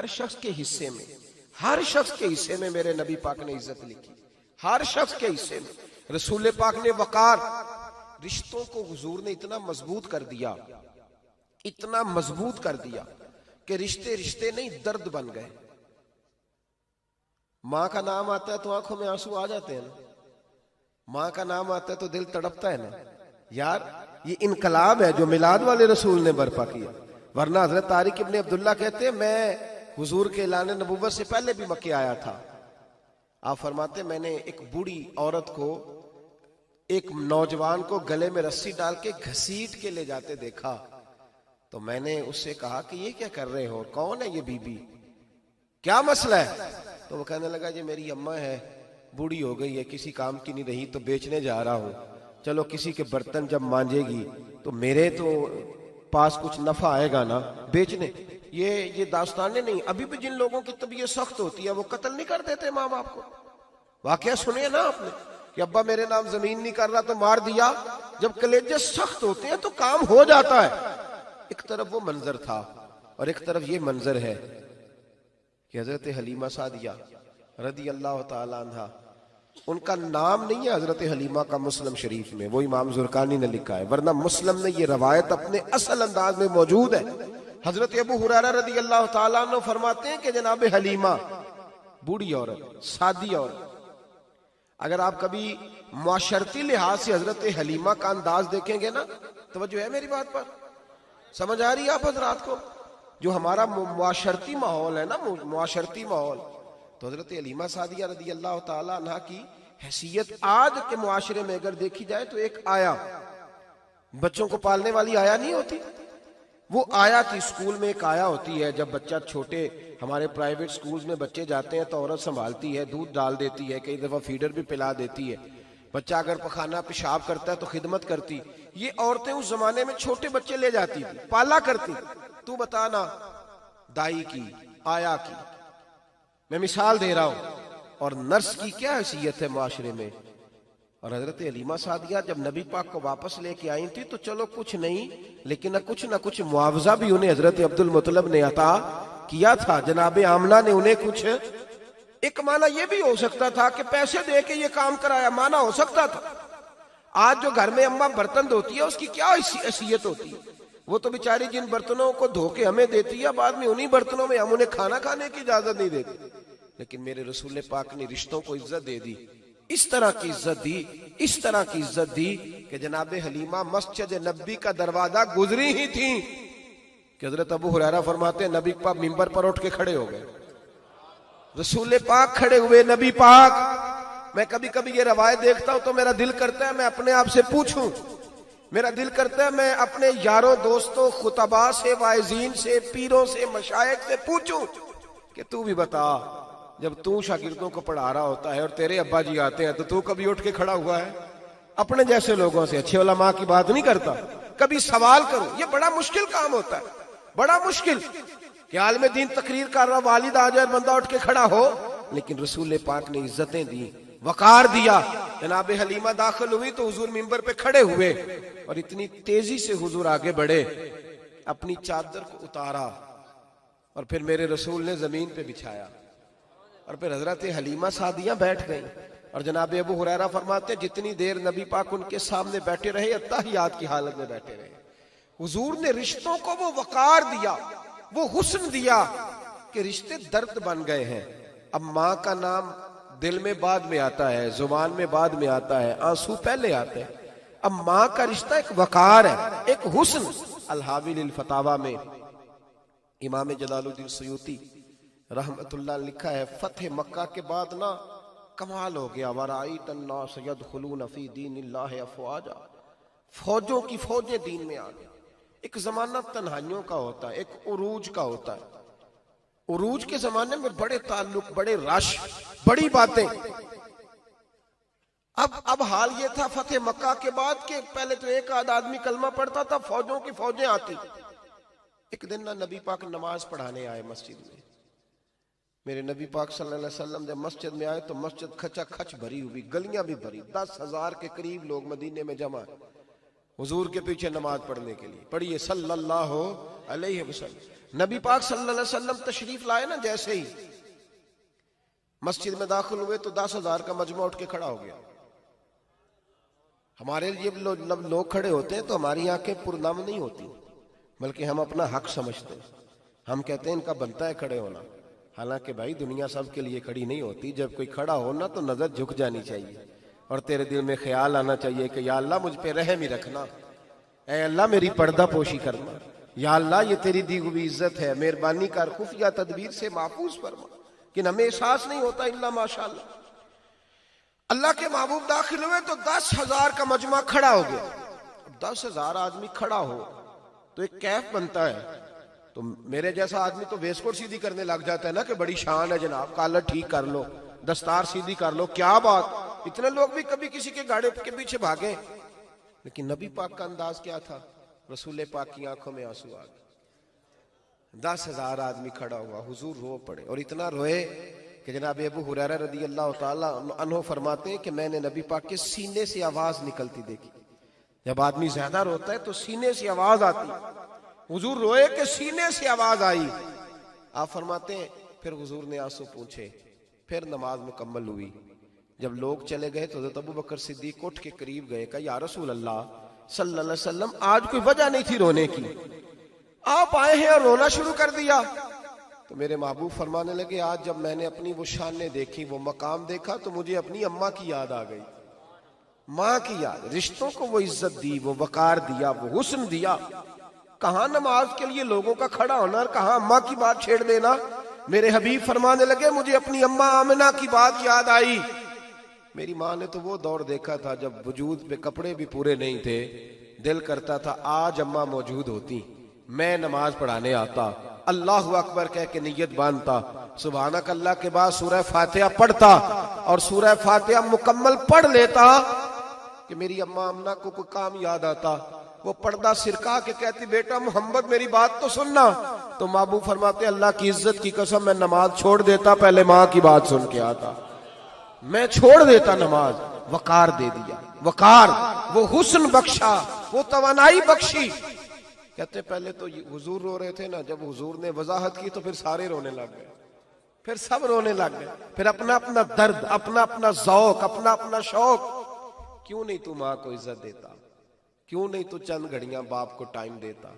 हर शख्स के हिस्से में, हर शख्स के हिस्से में मेरे नबी पाक ने इज्जत लिखी, हर शख्स के हिस्से में। रसूल पाक ने वकार, रिश्तों को हुजूर ने इतना मजबूत कर दिया, इतना मजबूत कर दिया कि रिश्ते रिश्ते नहीं दर्द बन गए। माँ का नाम आता है तो आंखों में आंसू आ जाते हैं ना, माँ का नाम आता है तो दिल तड़पता है ना यार। ये इनकलाब है जो मिलाद वाले रसूल ने बर्पा किया। वरना हजरत तारिक इब्ने अब्दुल्ला कहते हैं मैं हुजूर के ऐलान नबुव्वत से पहले भी मक्के आया था। आप फरमाते मैंने एक बूढ़ी औरत को, एक नौजवान को गले में रस्सी डाल के घसीट के ले जाते देखा, तो मैंने उससे कहा कि ये क्या कर रहे हो, कौन है ये बीबी, क्या मसला है? तो वो कहने लगा जी मेरी अम्मा है, बूढ़ी हो गई है, किसी काम की नहीं रही, तो बेचने जा रहा हूं, चलो किसी के बर्तन जब मांजेगी तो मेरे तो पास कुछ नफा आएगा ना बेचने। ये दास्तानें नहीं, अभी भी जिन लोगों की तबीयत सख्त होती है वो कत्ल नहीं कर देते माँ बाप को। वाकया सुनिए ना आपने कि अब्बा मेरे नाम जमीन नहीं कर रहा तो मार दिया। जब कलेजे सख्त होते हैं तो काम हो जाता है। एक तरफ वो मंजर था और एक तरफ ये मंजर है कि हजरत हलीमा सादिया रदी अल्लाह ताला अन्हा, उनका नाम नहीं है हजरत हलीमा का मुस्लिम शरीफ में, वो इमाम जुरकानी ने लिखा है, वरना मुस्लिम में ये रवायत अपने असल अंदाज में मौजूद है। हजरत अबू हुरैरा रदी अल्लाह ताला अन्हु फरमाते हैं कि जनाब हलीमा बूढ़ी औरत, सादी औरत। अगर आप कभी मुआशरती लिहाज से हजरत हलीमा का अंदाज देखेंगे ना, तवज्जो है मेरी बात पर, समझ आ रही है आप हजरात को? जो हमारा मुआशरती माहौल है ना, मुआशरती माहौल, तो हजरत हलीमा सादिया रदी अल्लाह ताला अन्हा की हैसियत आज के मुआशरे में अगर देखी जाए तो एक आया, बच्चों को पालने वाली आया नहीं होती, वो आया थी। स्कूल में एक आया होती है, जब बच्चा छोटे हमारे प्राइवेट स्कूल्स में बच्चे जाते हैं तो औरत संभालती है, दूध डाल देती है, कई दफा फीडर भी पिला देती है। बच्चा अगर पखाना पेशाब करता है तो खिदमत करती। ये औरतें उस जमाने में छोटे बच्चे ले जाती थी, पाला करती। तू बताना दाई की, आया की, मैं मिसाल दे रहा हूं, और नर्स की क्या हैसियत है माशरे में। और हजरत हलीमा सादिया जब नबी पाक को वापस लेके आई थी तो चलो कुछ नहीं, लेकिन ना कुछ मुआवजा भी उन्हें हजरत अब्दुल मुत्तलिब ने अता किया था। जनाब आमना ने उन्हें कुछ, एक माना यह भी हो सकता था कि पैसे दे के ये काम कराया, माना हो सकता था। आज जो घर में अम्मा बर्तन धोती है उसकी क्या हैसियत होती है? वो तो बेचारी जिन बर्तनों को धो के हमें देती है, बाद में उन्हीं बर्तनों में हम उन्हें खाना खाने की इजाजत नहीं देते। लेकिन मेरे रसूल पाक ने रिश्तों को इज्जत दे दी, इस तरह की इज्जत दी, इस तरह की इज्जत दी कि जनाब हलीमा मस्जिद नबी का दरवाजा गुजरी ही थी कि हजरत अबू हुरैरा फरमाते हैं नबी पाक मिंबर पर उठ के खड़े हो गए। रसूल पाक खड़े हुए, नबी पाक। मैं कभी कभी ये रवायत देखता हूं तो मेरा दिल करता है मैं अपने आप से पूछूं, मेरा दिल करता है मैं अपने यारों दोस्तों खुतबा से, वाइजीन से, पीरों से, मशाइख से पूछूं कि तू भी बता, जब तू शागिर्दों को पढ़ा रहा होता है और तेरे अब्बा जी आते हैं तो तू कभी उठ के खड़ा हुआ है? अपने जैसे लोगों से, अच्छे उलमा की बात नहीं करता, कभी सवाल करो। ये बड़ा मुश्किल काम होता है, बड़ा मुश्किल कि आलिम दीन तकरीर कर रहा, वालिद आ जाए, बंदा उठ के खड़ा हो। लेकिन रसूल पाक ने इज्जतें दी, वकार दिया। जनाब हलीमा दाखिल हुई तो हुजूर मिंबर पे खड़े हुए और इतनी तेजी से हुजूर आगे बढ़े, अपनी चादर को उतारा और फिर मेरे रसूल ने जमीन पे बिछाया और फिर हजरत हलीमा सादिया बैठ गई। और जनाब अबू हुरैरा फरमाते जितनी देर नबी पाक उनके सामने बैठे रहे, अत्तहियात की हालत में बैठे रहे। हुजूर ने रिश्तों को वो वकार दिया, वो हुस्न दिया कि रिश्ते दर्द बन गए हैं। अब माँ का नाम दिल में बाद में आता है, जुबान में बाद में आता है, आंसू पहले आते हैं। अब माँ का रिश्ता एक वकार है, एक हुस्न। अल-हावी लिल फतावा में इमाम जलालुद्दीन सयूती रहमतुल्लाह लिखा है, फतेह मक्का के बाद ना कमाल हो गया, वराईत अन्नास यदखुलून फी दीनिल्लाहि अफवाजा, फौजों की फौजें दीन में आ गई। एक जमाना तन्हाइयों का होता है, एक उरूज का होता है। उरूज के जमाने में बड़े ताल्लुक, बड़े रश, बड़ी बातें। अब हाल ये था फतेह मक्का के बाद के पहले तो एक आध आदमी कलमा पढ़ता था, फौजों की फौजें आती। एक दिन ना नबी पाक नमाज पढ़ाने आए मस्जिद में। मेरे नबी पाक सल्लल्लाहु अलैहि वसल्लम जब मस्जिद में आए तो मस्जिद खचा खच भरी हुई, गलियां भी भरी, 10,000 के करीब लोग मदीने में जमा। हुजूर के पीछे नमाज पढ़ने के लिए। पढ़िए सल्लल्लाहु अलैहि वसल्लम। नबी पाक सल्लल्लाहु अलैहि वसल्लम तशरीफ लाए ना, जैसे ही मस्जिद में दाखिल हुए तो 10,000 का मजमा उठ के खड़ा हो गया। हमारे लिए लोग खड़े होते हैं तो हमारी आंखें पुरनम नहीं होती, बल्कि हम अपना हक समझते हैं। हम कहते हैं इनका बनता है खड़े होना। हालांकि भाई दुनिया सब के लिए खड़ी नहीं होती। जब कोई खड़ा हो ना तो नजर झुक जानी चाहिए और तेरे दिल में ख्याल आना चाहिए कि या अल्लाह मुझ पे रहम ही रखना, ऐ अल्लाह मेरी पर्दा पोशी करना, या अल्लाह ये तेरी दी हुई इज्जत है, मेहरबानी कर, खुफिया तदबीर से महफूज फरमा। कि हमें एहसास नहीं होता इल्ला माशाअल्लाह। अल्लाह के महबूब दाखिल हुए तो 10,000 का मजमा खड़ा हो गया। 10,000 आदमी खड़ा हो तो एक कैफ बनता है। तो मेरे जैसा आदमी तो वेस्टकोट सीधी करने लग जाता है ना कि बड़ी शान है जनाब, कॉलर ठीक कर लो, दस्तार सीधी कर लो, क्या बात। इतने लोग भी कभी किसी के गाड़े के पीछे भागे, लेकिन नबी पाक का अंदाज क्या था? रसूल पाक की आंखों में आंसू आ गए। 10,000 आदमी खड़ा हुआ, हुजूर रो पड़े और इतना रोए कि जनाब अबू हुरैरा रदी अल्लाह ताला अन्हु फरमाते हैं कि मैंने नबी पाक के सीने से आवाज निकलती देखी। जब आदमी ज्यादा रोता है तो सीने से आवाज आती। हुजूर रोए कि सीने से आवाज आई। आप फरमाते हैं फिर हुजूर ने आंसू पूछे, फिर नमाज मुकम्मल हुई। जब लोग चले गए तो हज़रत अबू बकर सिद्दीक उठ के करीब गए, कहा या रसूल अल्लाह सल्लल्लाहु अलैहि वसल्लम, आज कोई वजह नहीं थी रोने की, आप आए हैं और रोना शुरू कर दिया। तो मेरे महबूब फरमाने लगे, आज जब मैंने अपनी वो शानें देखी, वो मकाम देखा, तो मुझे अपनी अम्मा की याद आ गई, माँ की याद। रिश्तों को वो इज्जत दी, वो वकार दिया, वो हुस्न दिया। कहाँ नमाज के लिए लोगों का खड़ा होना और कहाँ अम्मा की बात छेड़ देना। मेरे हबीब फरमाने लगे, मुझे अपनी अम्मा आमिना की बात याद आई। मेरी माँ ने तो वो दौर देखा था जब वजूद पे कपड़े भी पूरे नहीं थे, दिल करता था आज अम्मा मौजूद होती, मैं नमाज पढ़ाने आता, अल्लाह अकबर कह के नियत बांधता, सुभानक अल्लाह के बाद सूरह फातिहा पढ़ता और सूरह फातिहा मुकम्मल पढ़ लेता कि मेरी अम्मा अम्ना को कोई काम याद आता। वो पर्दा सिरका के कहती, बेटा मोहम्मद मेरी बात तो सुनना। तो महबूब फरमाते, अल्लाह की इज्जत की कसम मैं नमाज छोड़ देता, पहले माँ की बात सुन के आता, मैं छोड़ देता नमाज। वकार दे दिया, वकार, वो हुस्न बख्शा, वो तवानाई बख्शी। कहते पहले तो हुजूर रो रहे थे ना, जब हुजूर ने वजाहत की तो फिर सारे रोने लग गए, फिर सब रोने लग गए। फिर अपना अपना दर्द, अपना अपना ज़ौक, अपना अपना शौक। क्यों नहीं तू माँ को इज्जत देता? क्यों नहीं तू चंद घड़ियां बाप को टाइम देता?